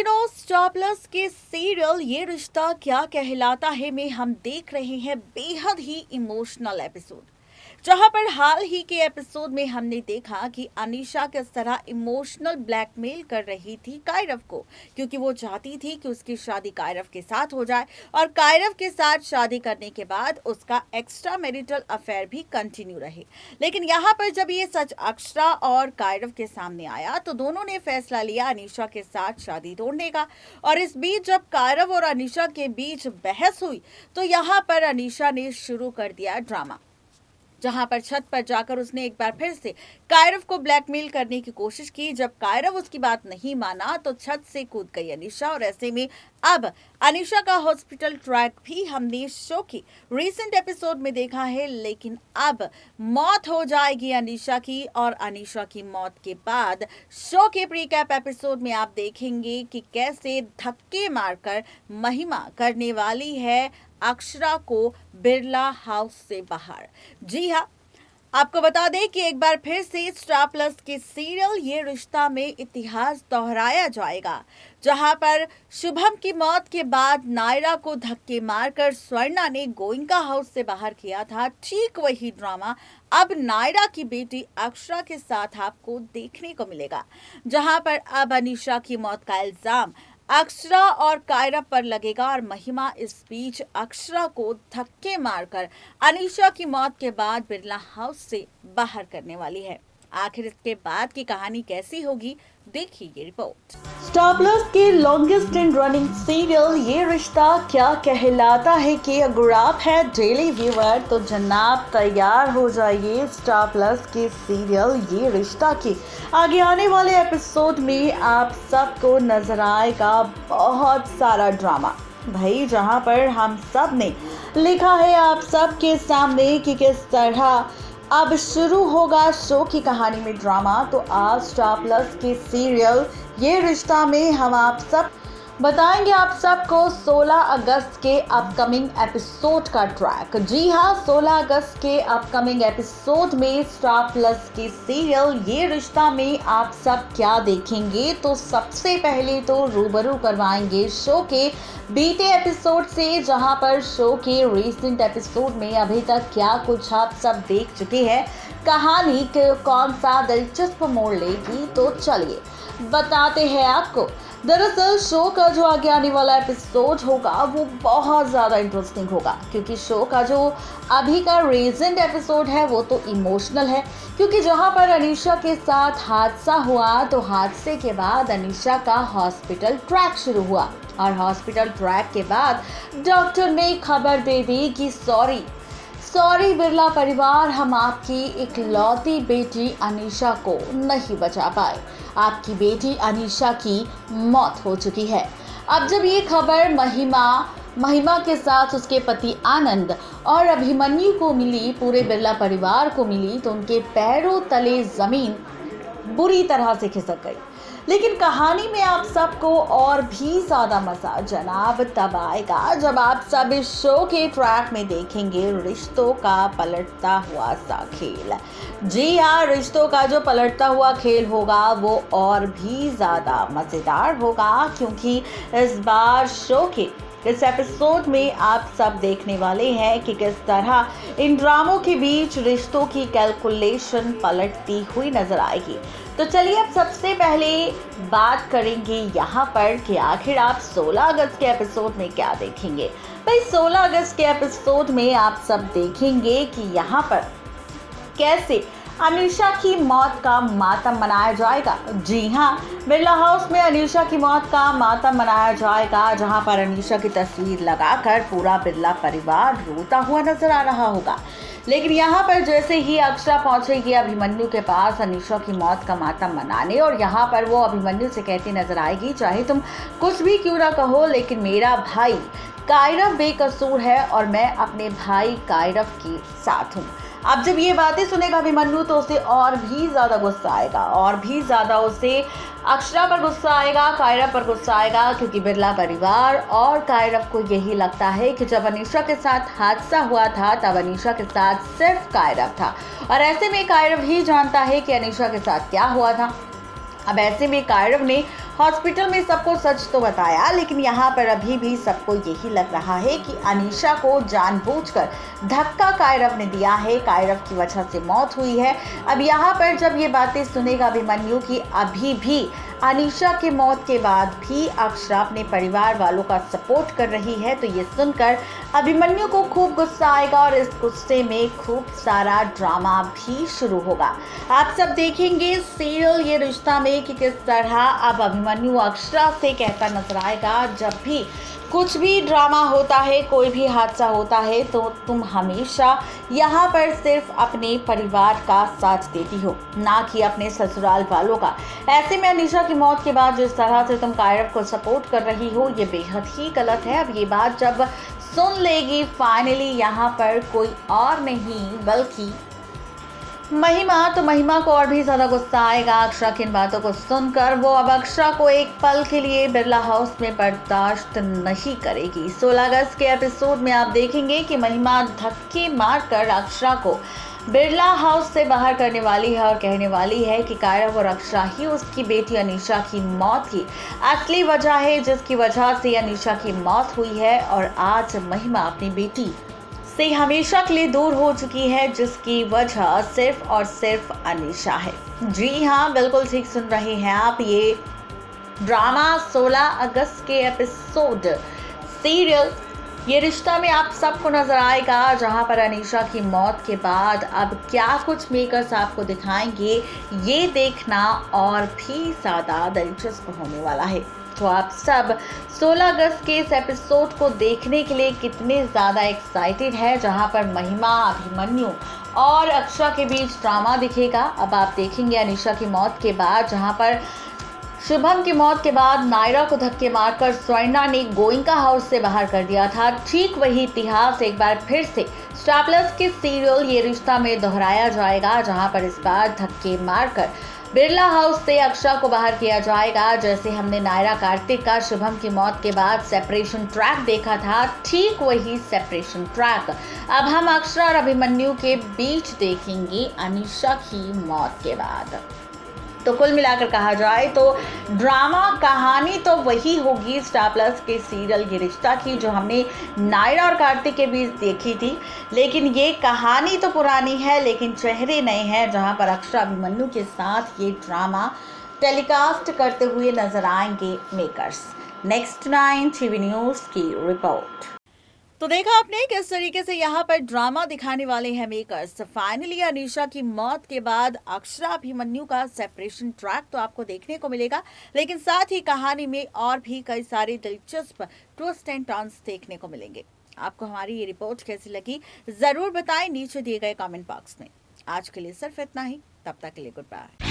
इन दिनों star plus के serial ये रिश्ता क्या कहलाता है में हम देख रहे हैं बेहद ही इमोशनल एपिसोड, जहां पर हाल ही के एपिसोड में हमने देखा कि अनीशा किस तरह इमोशनल ब्लैकमेल कर रही थी कायरव को, क्योंकि वो चाहती थी कि उसकी शादी कायरव के साथ हो जाए और कायरव के साथ शादी करने के बाद उसका एक्स्ट्रा मैरिटल अफेयर भी कंटिन्यू रहे। लेकिन यहाँ पर जब ये सच अक्षरा और कायरव के सामने आया तो दोनों ने फैसला लिया अनीशा के साथ शादी तोड़ने का। और इस बीच जब कायरव और अनीशा के बीच बहस हुई तो यहाँ पर अनीशा ने शुरू कर दिया ड्रामा, जहां पर छत पर जाकर उसने एक बार फिर से कायरव को ब्लैकमेल करने की कोशिश की। जब कायरव उसकी बात नहीं माना तो छत से कूद गई अनीशा। और ऐसे में अब अनीशा का हॉस्पिटल ट्रैक भी हमने शो की रीसेंट एपिसोड में देखा है, लेकिन अब मौत हो जाएगी अनीशा की। और अनीशा की मौत के बाद शो के प्रीकैप एपिसोड में आप देखेंगे कि कैसे धक्के मारकर महिमा करने वाली है अक्षरा को बिरला हाउस से बाहर। जी हाँ, आपको बता दें कि एक बार फिर से स्टार प्लस के सीरियल ये रिश्ता में इतिहास दोहराया जाएगा, जहां पर शुभम की मौत के बाद नायरा को धक्के मारकर स्वर्णा ने गोइंका हाउस से बाहर किया था। ठीक वही ड्रामा अब नायरा की बेटी अक्षरा के साथ आपको देखने को मिलेगा, जहां पर अब अनीशा की मौत का इल्जाम अक्षरा और कायरव पर लगेगा और महिमा इस बीच अक्षरा को धक्के मारकर अनीशा की मौत के बाद बिरला हाउस से बाहर करने वाली है। आखिर इसके बाद की कहानी कैसी होगी, देखिए ये रिपोर्ट। स्टार प्लस के लॉन्गेस्ट एंड रनिंग सीरियल ये रिश्ता क्या कहलाता है कि अगर आप है डेली व्यूअर तो जनाब तैयार हो जाइए स्टार प्लस के सीरियल ये रिश्ता की आगे आने वाले एपिसोड में आप सबको नजर आएगा बहुत सारा ड्रामा भाई, जहां पर हम सब ने लिखा है आप सबके सामने कि किस तरह अब शुरू होगा शो की कहानी में ड्रामा। तो आज स्टार प्लस के सीरियल ये रिश्ता में हम आप सब बताएंगे आप सबको 16 अगस्त के अपकमिंग एपिसोड का ट्रैक। जी हाँ, 16 अगस्त के अपकमिंग एपिसोड में स्टार प्लस के सीरियल ये रिश्ता में आप सब क्या देखेंगे। तो सबसे पहले तो रूबरू करवाएंगे शो के बीते एपिसोड से, जहां पर शो के रीसेंट एपिसोड में अभी तक क्या कुछ आप सब देख चुके हैं, कहानी कौन सा दिलचस्प मोड़ लेगी। तो चलिए बताते हैं आपको। दरअसल शो का जो आगे आने वाला एपिसोड होगा वो बहुत ज़्यादा इंटरेस्टिंग होगा, क्योंकि शो का जो अभी का रीसेंट एपिसोड है वो तो इमोशनल है, क्योंकि जहां पर अनीशा के साथ हादसा हुआ तो हादसे के बाद अनीशा का हॉस्पिटल ट्रैक शुरू हुआ और हॉस्पिटल ट्रैक के बाद डॉक्टर ने खबर दे दी कि सॉरी बिरला परिवार, हम आपकी इकलौती बेटी अनीशा को नहीं बचा पाए। आपकी बेटी अनीशा की मौत हो चुकी है। अब जब ये खबर महिमा के साथ उसके पति आनंद और अभिमन्यु को मिली, पूरे बिरला परिवार को मिली, तो उनके पैरों तले जमीन बुरी तरह से खिसक गई। लेकिन कहानी में आप सबको और भी ज़्यादा मज़ा जनाब तब आएगा जब आप सब इस शो के ट्रैक में देखेंगे रिश्तों का पलटता हुआ सा खेल। जी हाँ, रिश्तों का जो पलटता हुआ खेल होगा वो और भी ज़्यादा मज़ेदार होगा, क्योंकि इस बार शो के इस एपिसोड में आप सब देखने वाले हैं कि किस तरह इन ड्रामों के बीच रिश्तों की कैलकुलेशन पलटती हुई नजर आएगी। तो चलिए अब सबसे पहले बात करेंगे यहाँ पर कि आखिर आप 16 अगस्त के एपिसोड में क्या देखेंगे। भाई 16 अगस्त के एपिसोड में आप सब देखेंगे कि यहाँ पर कैसे अनीशा की मौत का मातम मनाया जाएगा। जी हाँ, बिरला हाउस में अनीशा की मौत का मातम मनाया जाएगा, जहां पर अनीशा की तस्वीर लगाकर पूरा बिरला परिवार रोता हुआ नजर आ रहा होगा। लेकिन यहाँ पर जैसे ही अक्षरा पहुंचेगी अभिमन्यु के पास अनीशा की मौत का मातम मनाने, और यहाँ पर वो अभिमन्यु से कहती नजर आएगी, चाहे तुम कुछ भी क्यों ना कहो लेकिन मेरा भाई कायरव बेकसूर है और मैं अपने भाई कायरव के साथ हूँ। अब जब ये बातें सुनेगा अभिमन्यु तो उसे और भी ज़्यादा गुस्सा आएगा, और भी ज़्यादा उसे अक्षरा पर गुस्सा आएगा, कायरव पर गुस्सा आएगा, क्योंकि बिरला परिवार और कायरव को यही लगता है कि जब अनीशा के साथ हादसा हुआ था तब अनीशा के साथ सिर्फ कायरव था, और ऐसे में कायरव ही जानता है कि अनीशा के साथ क्या हुआ था। अब ऐसे में कायरव ने हॉस्पिटल में सबको सच तो बताया, लेकिन यहाँ पर अभी भी सबको यही लग रहा है कि अनीशा को जानबूझकर धक्का कायरव ने दिया है, कायरव की वजह से मौत हुई है। अब यहाँ पर जब ये बातें सुनेगा अभिमन्यु कि अभी भी अनीशा की मौत के बाद भी अक्षरा अपने परिवार वालों का सपोर्ट कर रही है, तो ये सुनकर अभिमन्यु को खूब गुस्सा आएगा और इस गुस्से में खूब सारा ड्रामा भी शुरू होगा। आप सब देखेंगे सीरियल ये रिश्ता में कि किस तरह अब अभिमन्यु अक्षरा से कहता नजर आएगा, जब भी कुछ भी ड्रामा होता है, कोई भी हादसा होता है, तो तुम हमेशा यहाँ पर सिर्फ अपने परिवार का साथ देती हो, ना कि अपने ससुराल वालों का। ऐसे में अनीशा की मौत के बाद जिस तरह से तुम कायरव को सपोर्ट कर रही हो, ये बेहद ही गलत है। अब ये बात जब सुन लेगी फाइनली यहाँ पर कोई और नहीं बल्कि महिमा, तो महिमा को और भी ज्यादा गुस्सा आएगा अक्षरा की इन बातों को सुनकर। वो अब अक्षरा को एक पल के लिए बिरला हाउस में बर्दाश्त नहीं करेगी। 16 अगस्त के एपिसोड में आप देखेंगे कि महिमा धक्के मारकर अक्षरा को बिरला हाउस से बाहर करने वाली है और कहने वाली है कि कायरव और अक्षरा ही उसकी बेटी अनीशा की मौत की असली वजह है, जिसकी वजह से अनीशा की मौत हुई है। और आज महिमा अपनी बेटी से हमेशा के लिए दूर हो चुकी है, जिसकी वजह सिर्फ और सिर्फ अनीशा है। जी हाँ, बिल्कुल ठीक सुन रहे हैं आप। ये ड्रामा 16 अगस्त के एपिसोड सीरियल ये रिश्ता में आप सबको नजर आएगा, जहां पर अनीशा की मौत के बाद अब क्या कुछ मेकर्स आपको दिखाएंगे, ये देखना और भी ज़्यादा दिलचस्प होने वाला है। तो आप सब 16 अगस्त के इस एपिसोड को देखने के लिए कितने ज़्यादा एक्साइटेड है, जहां पर महिमा, अभिमन्यु और अक्षरा के बीच ड्रामा दिखेगा। अब आप देखेंगे अनीशा की मौत के बाद, जहां पर शुभम की मौत के बाद नायरा को धक्के मारकर स्वर्णा ने गोइंका हाउस से बाहर कर दिया था। ठीक वही इतिहास एक बार फिर से स्टार प्लस के सीरियल ये रिश्ता में दोहराया जाएगा, जहां पर इस बार धक्के मारकर बिरला हाउस से अक्षरा को बाहर किया जाएगा। जैसे हमने नायरा कार्तिक का शुभम की मौत के बाद सेपरेशन ट्रैक देखा था, ठीक वही सेपरेशन ट्रैक अब हम अक्षरा और अभिमन्यु के बीच देखेंगे अनीशा की मौत के बाद। तो कुल मिलाकर कहा जाए तो ड्रामा कहानी तो वही होगी स्टार प्लस के सीरियल ये रिश्ता की, जो हमने नायरा और कार्तिक के बीच देखी थी। लेकिन ये कहानी तो पुरानी है, लेकिन चेहरे नए हैं, जहां पर अक्षरा अभिमन्यु के साथ ये ड्रामा टेलीकास्ट करते हुए नजर आएंगे मेकर्स। नेक्स्ट 9 टीवी न्यूज़ की रिपोर्ट। तो देखा आपने किस तरीके से यहाँ पर ड्रामा दिखाने वाले हैं मेकर्स। फाइनली अनीशा की मौत के बाद अक्षरा अभिमन्यु का सेपरेशन ट्रैक तो आपको देखने को मिलेगा, लेकिन साथ ही कहानी में और भी कई सारे दिलचस्प ट्विस्ट एंड टर्न्स देखने को मिलेंगे। आपको हमारी ये रिपोर्ट कैसी लगी जरूर बताएं नीचे दिए गए कमेंट बॉक्स में। आज के लिए सिर्फ इतना ही, तब तक के लिए गुड बाय।